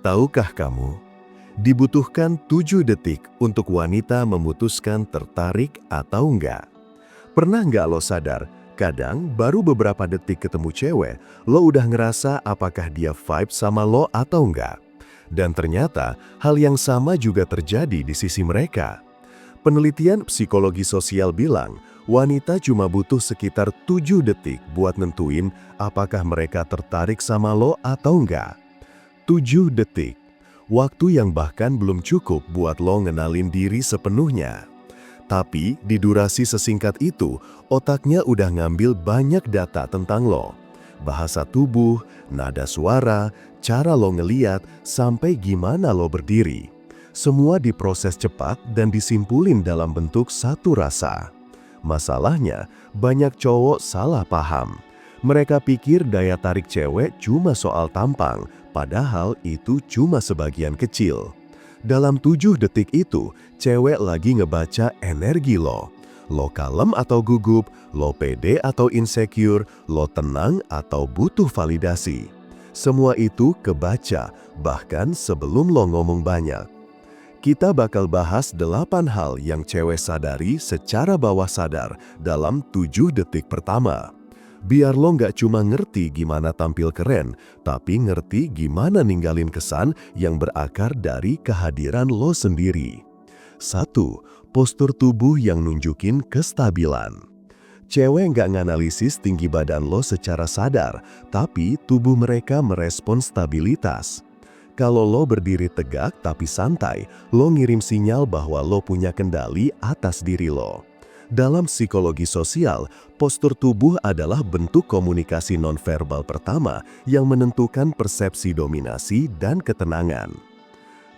Tahukah kamu, dibutuhkan 7 detik untuk wanita memutuskan tertarik atau enggak. Pernah nggak lo sadar, kadang baru beberapa detik ketemu cewek, lo udah ngerasa apakah dia vibe sama lo atau enggak. Dan ternyata hal yang sama juga terjadi di sisi mereka. Penelitian psikologi sosial bilang, wanita cuma butuh sekitar 7 detik buat nentuin apakah mereka tertarik sama lo atau enggak. 7 detik. Waktu yang bahkan belum cukup buat lo ngenalin diri sepenuhnya. Tapi di durasi sesingkat itu, otaknya udah ngambil banyak data tentang lo. Bahasa tubuh, nada suara, cara lo ngeliat, sampai gimana lo berdiri. Semua diproses cepat dan disimpulin dalam bentuk satu rasa. Masalahnya, banyak cowok salah paham. Mereka pikir daya tarik cewek cuma soal tampang, padahal itu cuma sebagian kecil. Dalam 7 detik itu, cewek lagi ngebaca energi lo. Lo kalem atau gugup, lo pede atau insecure, lo tenang atau butuh validasi. Semua itu kebaca, bahkan sebelum lo ngomong banyak. Kita bakal bahas 8 hal yang cewek sadari secara bawah sadar dalam 7 detik pertama. Biar lo nggak cuma ngerti gimana tampil keren, tapi ngerti gimana ninggalin kesan yang berakar dari kehadiran lo sendiri. 1. Postur tubuh yang nunjukin kestabilan. Cewek nggak nganalisis tinggi badan lo secara sadar, tapi tubuh mereka merespon stabilitas. Kalau lo berdiri tegak tapi santai, lo ngirim sinyal bahwa lo punya kendali atas diri lo. Dalam psikologi sosial, postur tubuh adalah bentuk komunikasi nonverbal pertama yang menentukan persepsi dominasi dan ketenangan.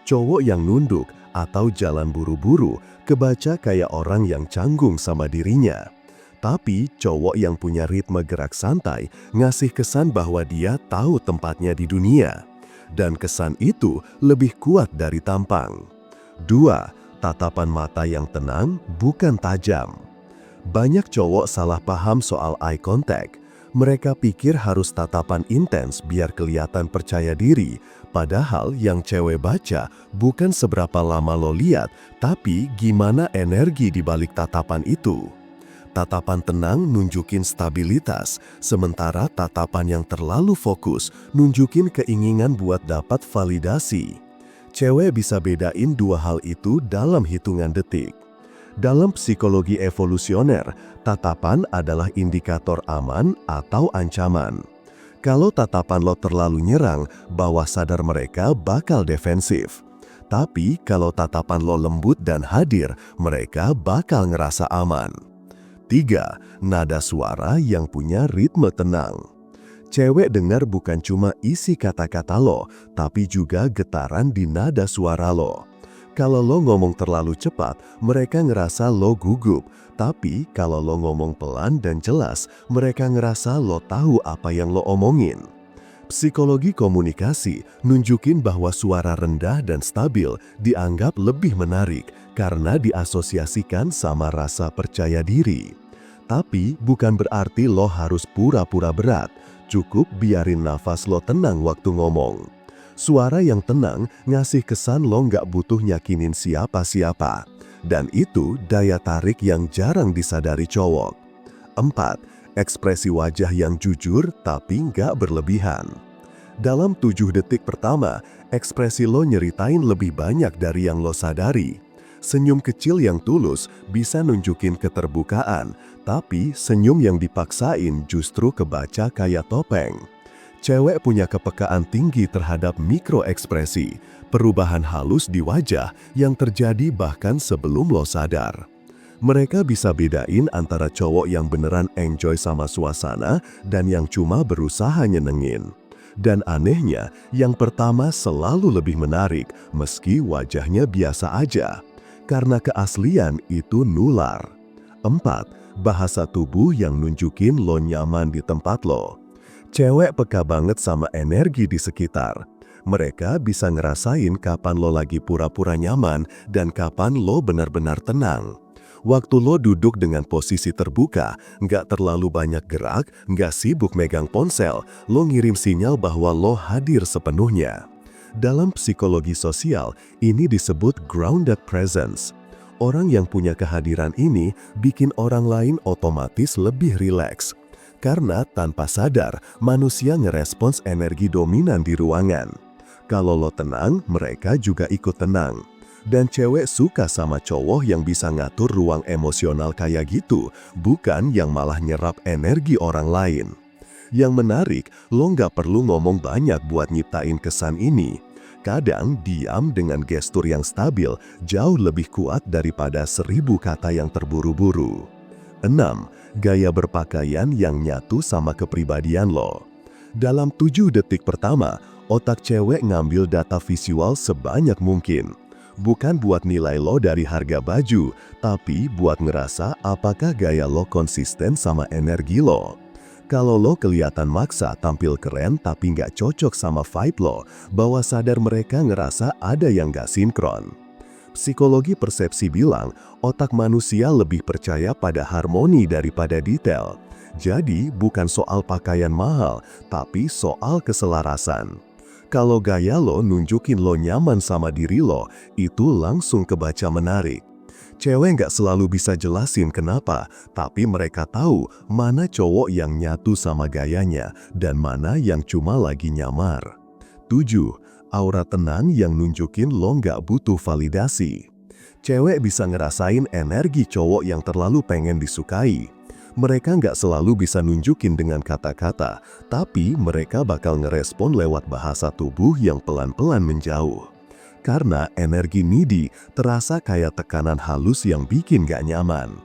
Cowok yang nunduk atau jalan buru-buru kebaca kayak orang yang canggung sama dirinya. Tapi cowok yang punya ritme gerak santai ngasih kesan bahwa dia tahu tempatnya di dunia. Dan kesan itu lebih kuat dari tampang. 2. Tatapan mata yang tenang, bukan tajam. Banyak cowok salah paham soal eye contact. Mereka pikir harus tatapan intens biar kelihatan percaya diri. Padahal yang cewek baca bukan seberapa lama lo lihat, tapi gimana energi di balik tatapan itu. Tatapan tenang nunjukin stabilitas, sementara tatapan yang terlalu fokus nunjukin keinginan buat dapat validasi. Cewek bisa bedain 2 hal itu dalam hitungan detik. Dalam psikologi evolusioner, tatapan adalah indikator aman atau ancaman. Kalau tatapan lo terlalu nyerang, bawah sadar mereka bakal defensif. Tapi kalau tatapan lo lembut dan hadir, mereka bakal ngerasa aman. 3. Nada suara yang punya ritme tenang. Cewek dengar bukan cuma isi kata-kata lo, tapi juga getaran di nada suara lo. Kalau lo ngomong terlalu cepat, mereka ngerasa lo gugup. Tapi kalau lo ngomong pelan dan jelas, mereka ngerasa lo tahu apa yang lo omongin. Psikologi komunikasi nunjukin bahwa suara rendah dan stabil dianggap lebih menarik karena diasosiasikan sama rasa percaya diri. Tapi bukan berarti lo harus pura-pura berat. Cukup biarin nafas lo tenang waktu ngomong. Suara yang tenang ngasih kesan lo nggak butuh yakinin siapa-siapa. Dan itu daya tarik yang jarang disadari cowok. 4. Ekspresi wajah yang jujur tapi nggak berlebihan. Dalam 7 detik pertama, ekspresi lo nyeritain lebih banyak dari yang lo sadari. Senyum kecil yang tulus bisa nunjukin keterbukaan, tapi senyum yang dipaksain justru kebaca kayak topeng. Cewek punya kepekaan tinggi terhadap mikroekspresi, perubahan halus di wajah yang terjadi bahkan sebelum lo sadar. Mereka bisa bedain antara cowok yang beneran enjoy sama suasana dan yang cuma berusaha nyenengin. Dan anehnya, yang pertama selalu lebih menarik meski wajahnya biasa aja. Karena keaslian itu nular. 4. Bahasa tubuh yang nunjukin lo nyaman di tempat lo. Cewek peka banget sama energi di sekitar. Mereka bisa ngerasain kapan lo lagi pura-pura nyaman dan kapan lo benar-benar tenang. Waktu lo duduk dengan posisi terbuka, nggak terlalu banyak gerak, nggak sibuk megang ponsel, lo ngirim sinyal bahwa lo hadir sepenuhnya. Dalam psikologi sosial, ini disebut grounded presence. Orang yang punya kehadiran ini bikin orang lain otomatis lebih rileks. Karena tanpa sadar, manusia ngerespons energi dominan di ruangan. Kalau lo tenang, mereka juga ikut tenang. Dan cewek suka sama cowok yang bisa ngatur ruang emosional kayak gitu, bukan yang malah nyerap energi orang lain. Yang menarik, lo nggak perlu ngomong banyak buat nyiptain kesan ini. Kadang diam dengan gestur yang stabil jauh lebih kuat daripada 1000 kata yang terburu-buru. 6. Gaya berpakaian yang nyatu sama kepribadian lo. Dalam 7 detik pertama, otak cewek ngambil data visual sebanyak mungkin. Bukan buat nilai lo dari harga baju, tapi buat ngerasa apakah gaya lo konsisten sama energi lo. Kalau lo kelihatan maksa tampil keren tapi nggak cocok sama vibe lo, bawah sadar mereka ngerasa ada yang nggak sinkron. Psikologi persepsi bilang, otak manusia lebih percaya pada harmoni daripada detail. Jadi bukan soal pakaian mahal, tapi soal keselarasan. Kalau gaya lo nunjukin lo nyaman sama diri lo, itu langsung kebaca menarik. Cewek nggak selalu bisa jelasin kenapa, tapi mereka tahu mana cowok yang nyatu sama gayanya dan mana yang cuma lagi nyamar. 7. Aura tenang yang nunjukin lo nggak butuh validasi. Cewek bisa ngerasain energi cowok yang terlalu pengen disukai. Mereka nggak selalu bisa nunjukin dengan kata-kata, tapi mereka bakal ngerespon lewat bahasa tubuh yang pelan-pelan menjauh. Karena energi needy terasa kayak tekanan halus yang bikin gak nyaman.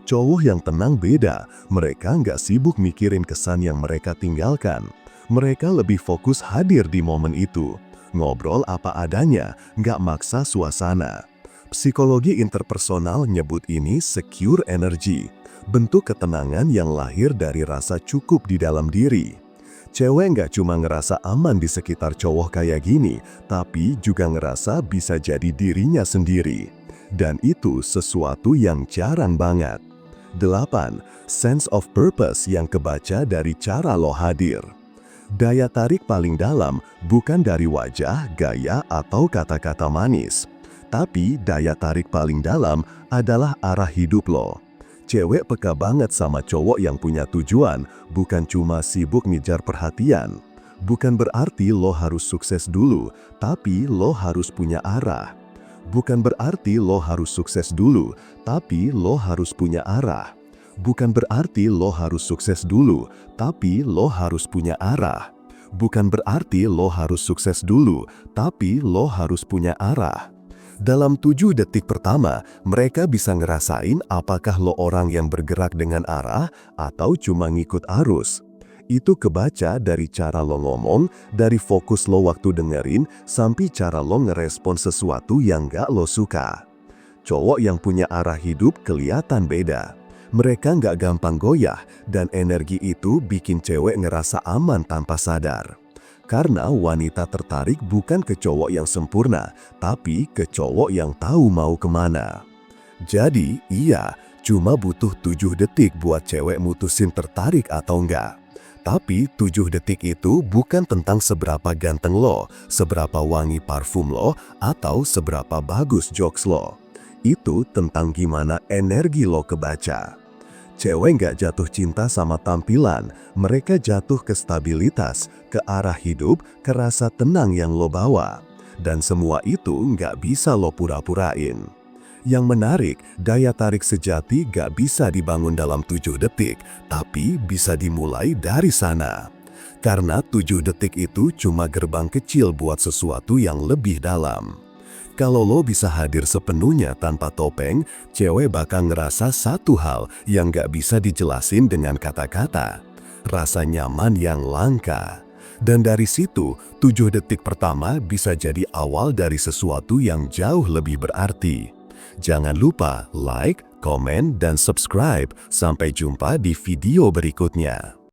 Cowok yang tenang beda, mereka nggak sibuk mikirin kesan yang mereka tinggalkan. Mereka lebih fokus hadir di momen itu. Ngobrol apa adanya, nggak maksa suasana. Psikologi interpersonal nyebut ini secure energy. Bentuk ketenangan yang lahir dari rasa cukup di dalam diri. Cewek nggak cuma ngerasa aman di sekitar cowok kayak gini, tapi juga ngerasa bisa jadi dirinya sendiri. Dan itu sesuatu yang jarang banget. 8. Sense of purpose yang kebaca dari cara lo hadir. Daya tarik paling dalam bukan dari wajah, gaya, atau kata-kata manis. Tapi daya tarik paling dalam adalah arah hidup lo. Cewek peka banget sama cowok yang punya tujuan, bukan cuma sibuk ngejar perhatian. Bukan berarti lo harus sukses dulu, tapi lo harus punya arah. Bukan berarti lo harus sukses dulu, tapi lo harus punya arah. Bukan berarti lo harus sukses dulu, tapi lo harus punya arah. Bukan berarti lo harus sukses dulu, tapi lo harus punya arah. Dalam 7 detik pertama, mereka bisa ngerasain apakah lo orang yang bergerak dengan arah atau cuma ngikut arus. Itu kebaca dari cara lo ngomong, dari fokus lo waktu dengerin, sampai cara lo ngerespon sesuatu yang gak lo suka. Cowok yang punya arah hidup kelihatan beda. Mereka nggak gampang goyah, dan energi itu bikin cewek ngerasa aman tanpa sadar. Karena wanita tertarik bukan ke cowok yang sempurna, tapi ke cowok yang tahu mau kemana. Jadi, iya, cuma butuh 7 detik buat cewek mutusin tertarik atau enggak. Tapi 7 detik itu bukan tentang seberapa ganteng lo, seberapa wangi parfum lo, atau seberapa bagus jokes lo. Itu tentang gimana energi lo kebaca. Cewek nggak jatuh cinta sama tampilan, mereka jatuh ke stabilitas, ke arah hidup, ke rasa tenang yang lo bawa. Dan semua itu nggak bisa lo pura-purain. Yang menarik, daya tarik sejati nggak bisa dibangun dalam 7 detik, tapi bisa dimulai dari sana. Karena 7 detik itu cuma gerbang kecil buat sesuatu yang lebih dalam. Kalau lo bisa hadir sepenuhnya tanpa topeng, cewek bakal ngerasa satu hal yang gak bisa dijelasin dengan kata-kata. Rasa nyaman yang langka. Dan dari situ, 7 detik pertama bisa jadi awal dari sesuatu yang jauh lebih berarti. Jangan lupa like, komen, dan subscribe. Sampai jumpa di video berikutnya.